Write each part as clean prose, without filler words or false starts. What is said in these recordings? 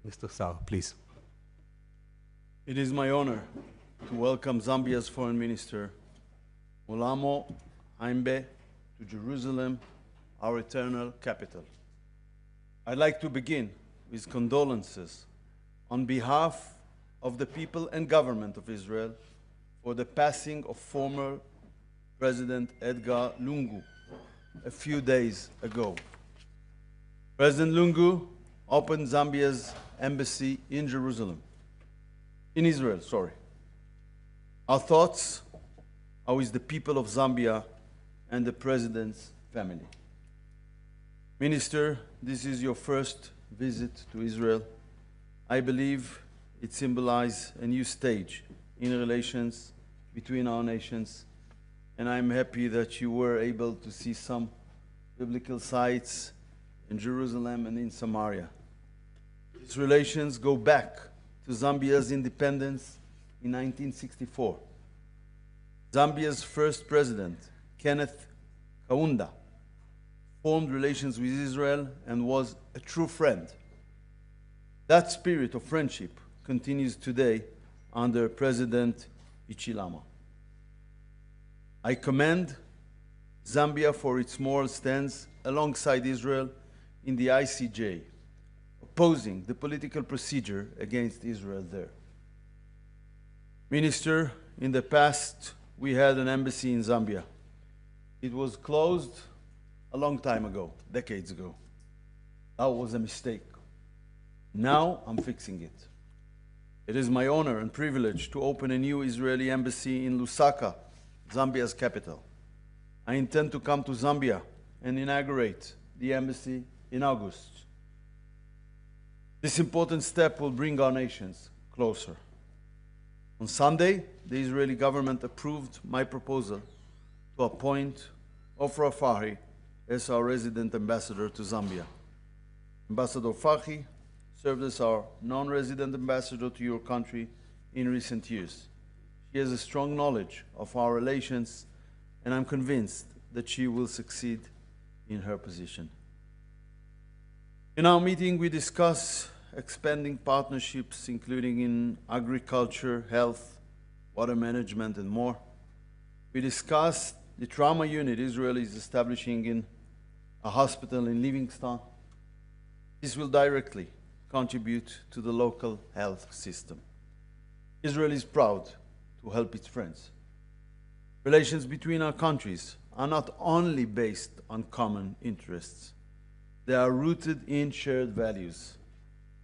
Mr. Saar, please. It is my honor to welcome Zambia's Foreign Minister, Mulambo Haimbe, to Jerusalem, our eternal capital. I'd like to begin with condolences on behalf of the people and government of Israel for the passing of former President Edgar Lungu a few days ago. President Lungu opened Zambia's embassy in Israel. Our thoughts are with the people of Zambia and the President's family. Minister, this is your first visit to Israel. I believe it symbolizes a new stage in relations between our nations, and I'm happy that you were able to see some biblical sites in Jerusalem and in Samaria. These relations go back to Zambia's independence in 1964. Zambia's first president, Kenneth Kaunda, formed relations with Israel and was a true friend. That spirit of friendship continues today under President Hichilema. I commend Zambia for its moral stance alongside Israel in the ICJ, opposing the political procedure against Israel there. Minister, in the past, we had an embassy in Zambia. It was closed a long time ago, decades ago. That was a mistake. Now I'm fixing it. It is my honor and privilege to open a new Israeli embassy in Lusaka, Zambia's capital. I intend to come to Zambia and inaugurate the embassy in August. This important step will bring our nations closer. On Sunday, the Israeli government approved my proposal to appoint Ofra Fahi as our resident ambassador to Zambia. Ambassador Fahi served as our non-resident ambassador to your country in recent years. She has a strong knowledge of our relations, and I'm convinced that she will succeed in her position. In our meeting, we discuss expanding partnerships, including in agriculture, health, water management, and more. We discussed the trauma unit Israel is establishing in a hospital in Livingstone. This will directly contribute to the local health system. Israel is proud to help its friends. Relations between our countries are not only based on common interests, they are rooted in shared values.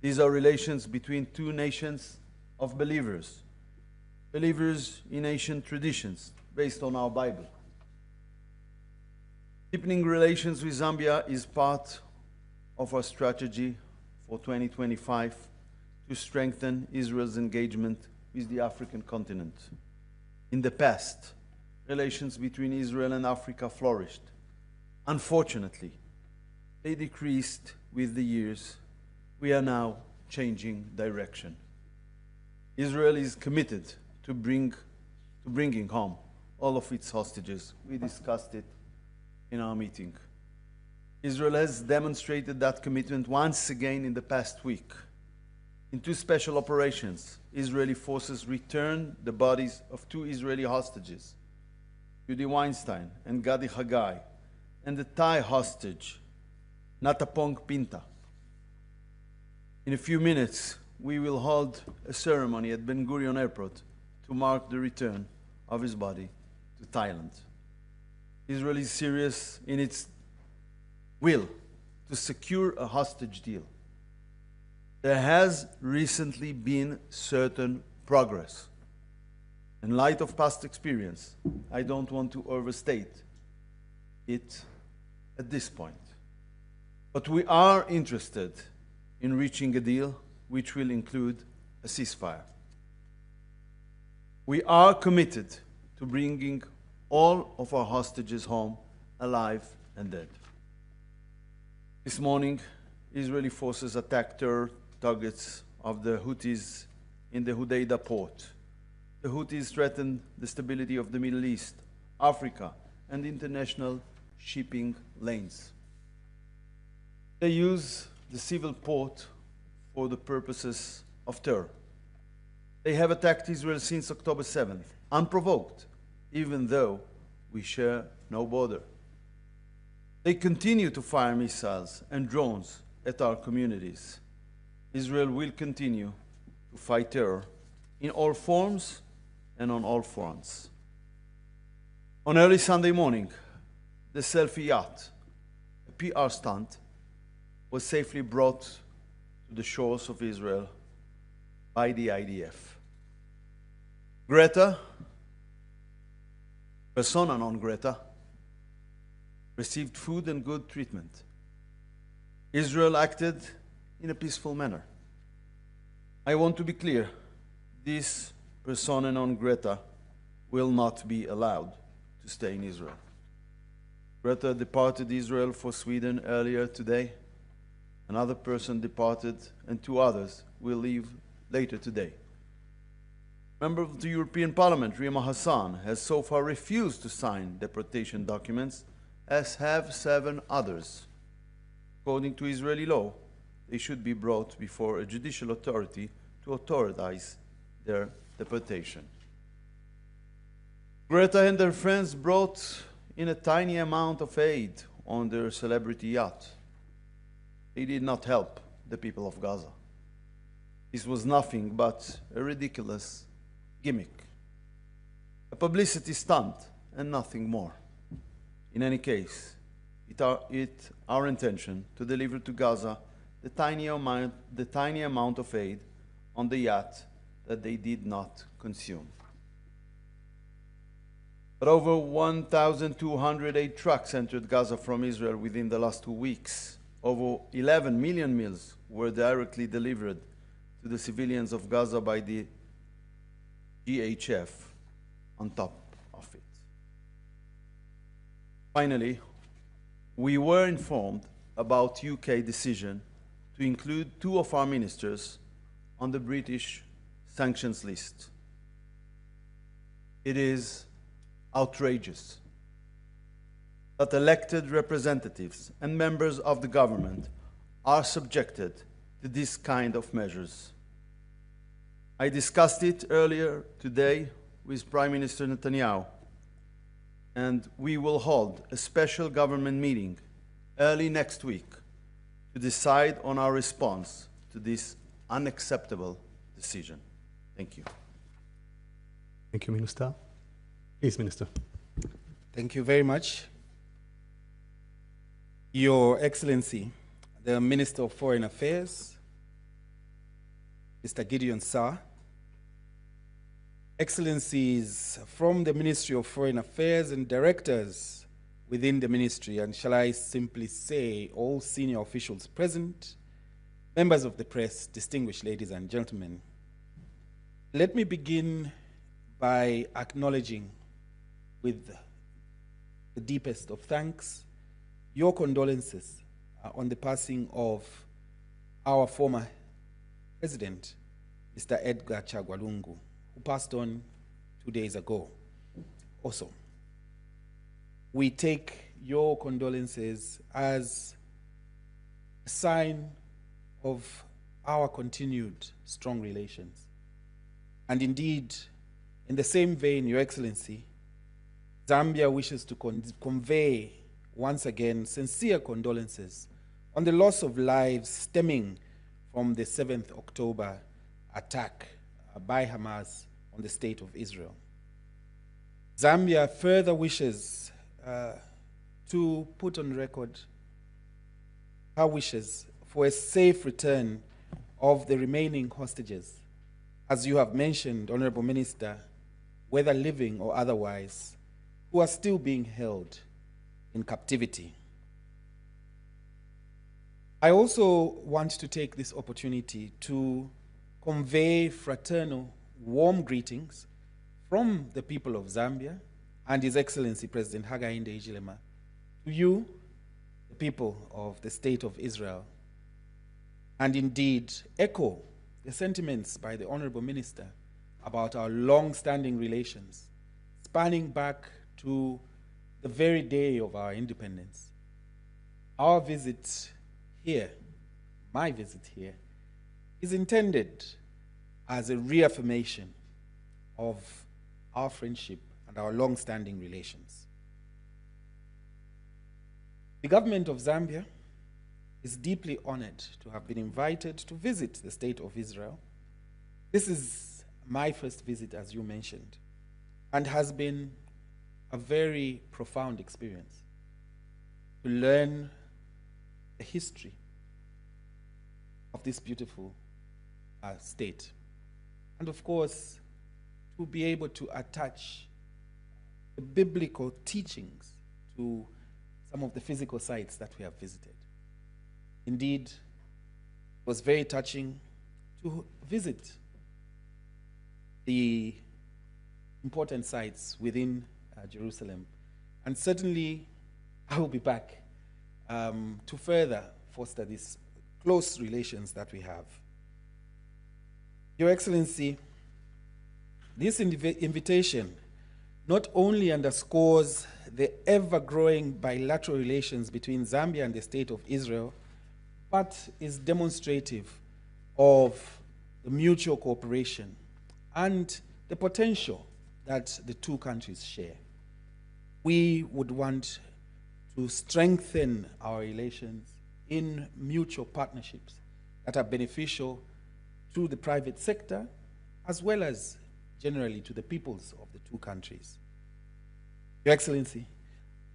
These are relations between two nations of believers, believers in ancient traditions based on our Bible. Deepening relations with Zambia is part of our strategy for 2025 to strengthen Israel's engagement with the African continent. In the past, relations between Israel and Africa flourished. Unfortunately, they decreased with the years. We are now changing direction. Israel is committed to bringing home all of its hostages. We discussed it in our meeting. Israel has demonstrated that commitment once again in the past week. In two special operations, Israeli forces returned the bodies of two Israeli hostages, Judy Weinstein and Gadi Hagai, and the Thai hostage, Natapong Pinta. In a few minutes, we will hold a ceremony at Ben Gurion Airport to mark the return of his body to Thailand. Israel is serious in its will to secure a hostage deal. There has recently been certain progress. In light of past experience, I don't want to overstate it at this point. But we are interested in reaching a deal which will include a ceasefire. We are committed to bringing all of our hostages home, alive and dead. This morning, Israeli forces attacked terror targets of the Houthis in the Hodeidah port. The Houthis threaten the stability of the Middle East, Africa, and international shipping lanes. They use the civil port for the purposes of terror. They have attacked Israel since October 7th, unprovoked, even though we share no border. They continue to fire missiles and drones at our communities. Israel will continue to fight terror in all forms and on all fronts. On early Sunday morning, the selfie yacht, a PR stunt, was safely brought to the shores of Israel by the IDF. Greta, persona non grata, received food and good treatment. Israel acted in a peaceful manner. I want to be clear, this persona non grata will not be allowed to stay in Israel. Greta departed Israel for Sweden earlier today. Another person departed, and 2 others will leave later today. Member of the European Parliament, Rima Hassan, has so far refused to sign deportation documents, as have 7 others. According to Israeli law, they should be brought before a judicial authority to authorize their deportation. Greta and her friends brought in a tiny amount of aid on their celebrity yacht. They did not help the people of Gaza. This was nothing but a ridiculous gimmick, a publicity stunt, and nothing more. In any case, it's our intention to deliver to Gaza the tiny amount of aid on the yacht that they did not consume. But over 1,208 trucks entered Gaza from Israel within the last 2 weeks. Over 11 million meals were directly delivered to the civilians of Gaza by the GHF on top of it. Finally, we were informed about UK decision to include 2 of our ministers on the British sanctions list. It is outrageous that elected representatives and members of the government are subjected to this kind of measures. I discussed it earlier today with Prime Minister Netanyahu, and we will hold a special government meeting early next week to decide on our response to this unacceptable decision. Thank you. Thank you, Minister. Please, Minister. Thank you very much. Your Excellency, the Minister of Foreign Affairs, Mr. Gideon Saar, Excellencies from the Ministry of Foreign Affairs and directors within the ministry, and shall I simply say all senior officials present, members of the press, distinguished ladies and gentlemen. Let me begin by acknowledging with the deepest of thanks your condolences on the passing of our former president, Mr. Edgar Chagwa Lungu, who passed on 2 days ago. Also, we take your condolences as a sign of our continued strong relations. And indeed, in the same vein, Your Excellency, Zambia wishes to convey once again sincere condolences on the loss of lives stemming from the 7th October attack by Hamas on the state of Israel. Zambia further wishes to put on record her wishes for a safe return of the remaining hostages, as you have mentioned, Honorable Minister, whether living or otherwise, who are still being held in captivity. I also want to take this opportunity to convey fraternal, warm greetings from the people of Zambia and His Excellency President Hakainde Hichilema to you, the people of the State of Israel, and indeed echo the sentiments by the Honorable Minister about our long-standing relations, spanning back to the very day of our independence. Our visit here, my visit here, is intended as a reaffirmation of our friendship and our long-standing relations. The government of Zambia is deeply honored to have been invited to visit the State of Israel. This is my first visit, as you mentioned, and has been a very profound experience to learn the history of this beautiful state. And of course, to be able to attach the biblical teachings to some of the physical sites that we have visited. Indeed, it was very touching to visit the important sites within Jerusalem. And certainly, I will be back to further foster these close relations that we have. Your Excellency, this invitation not only underscores the ever-growing bilateral relations between Zambia and the State of Israel, but is demonstrative of the mutual cooperation and the potential that the two countries share. We would want to strengthen our relations in mutual partnerships that are beneficial to the private sector as well as generally to the peoples of the two countries. Your Excellency,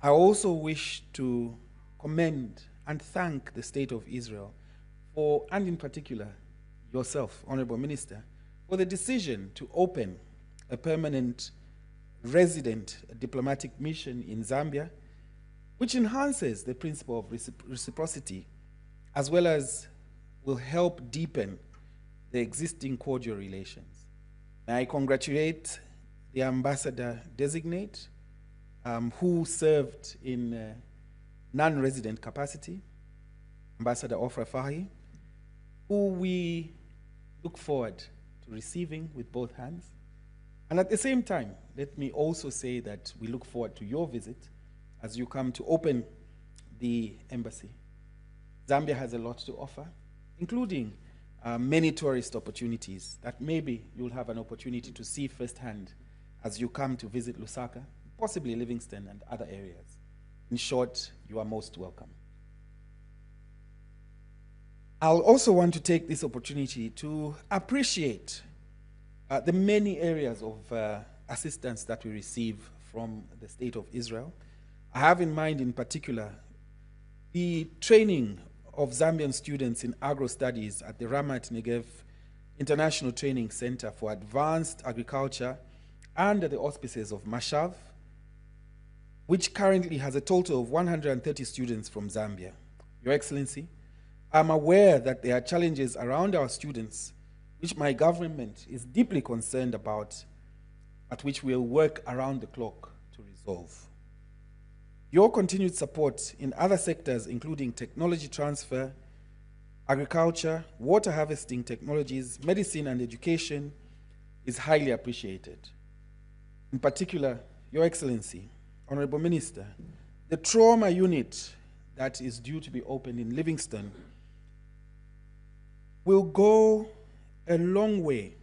I also wish to commend and thank the State of Israel for, and in particular yourself, Honorable Minister, for the decision to open a permanent resident diplomatic mission in Zambia, which enhances the principle of reciprocity, as well as will help deepen the existing cordial relations. May I congratulate the ambassador-designate who served in non-resident capacity, Ambassador Ofra Fahi, who we look forward to receiving with both hands. And at the same time, let me also say that we look forward to your visit as you come to open the embassy. Zambia has a lot to offer, including many tourist opportunities that maybe you'll have an opportunity to see firsthand as you come to visit Lusaka, possibly Livingston and other areas. In short, you are most welcome. I'll also want to take this opportunity to appreciate the many areas of assistance that we receive from the State of Israel. I have in mind, in particular, the training of Zambian students in agro-studies at the Ramat Negev International Training Center for Advanced Agriculture under the auspices of Mashav, which currently has a total of 130 students from Zambia. Your Excellency, I'm aware that there are challenges around our students which my government is deeply concerned about, at which we'll work around the clock to resolve. Your continued support in other sectors, including technology transfer, agriculture, water harvesting technologies, medicine, and education, is highly appreciated. In particular, Your Excellency, Honorable Minister, the trauma unit that is due to be opened in Livingston will go a long way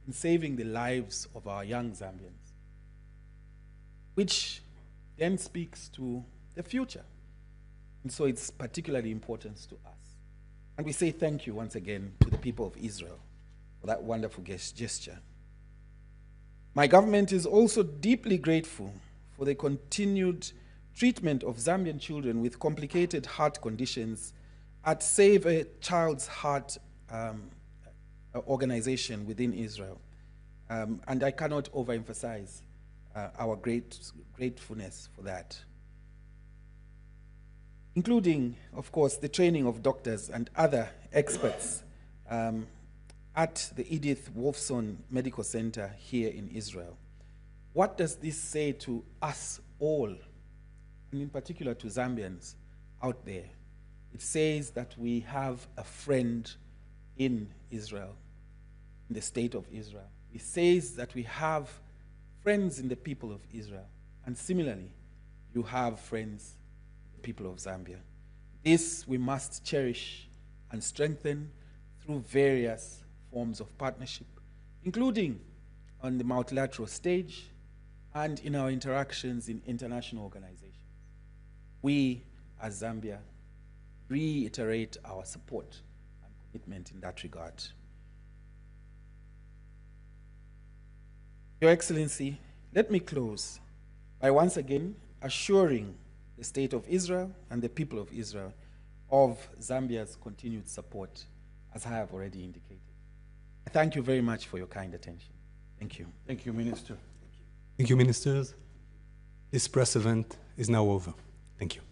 in saving the lives of our young Zambians, which then speaks to the future. And so it's particularly important to us. And we say thank you once again to the people of Israel for that wonderful gesture. My government is also deeply grateful for the continued treatment of Zambian children with complicated heart conditions at Save a Child's Heart organization within Israel. And I cannot overemphasize our gratefulness for that. Including, of course, the training of doctors and other experts at the Edith Wolfson Medical Center here in Israel. What does this say to us all, and in particular to Zambians out there? It says that we have a friend in Israel, in the State of Israel. It says that we have friends in the people of Israel. And similarly, you have friends in the people of Zambia. This we must cherish and strengthen through various forms of partnership, including on the multilateral stage and in our interactions in international organizations. We, as Zambia, reiterate our support and commitment in that regard. Your Excellency, let me close by once again assuring the State of Israel and the people of Israel of Zambia's continued support, as I have already indicated. I thank you very much for your kind attention. Thank you. Thank you, Minister. Thank you, ministers. This press event is now over. Thank you.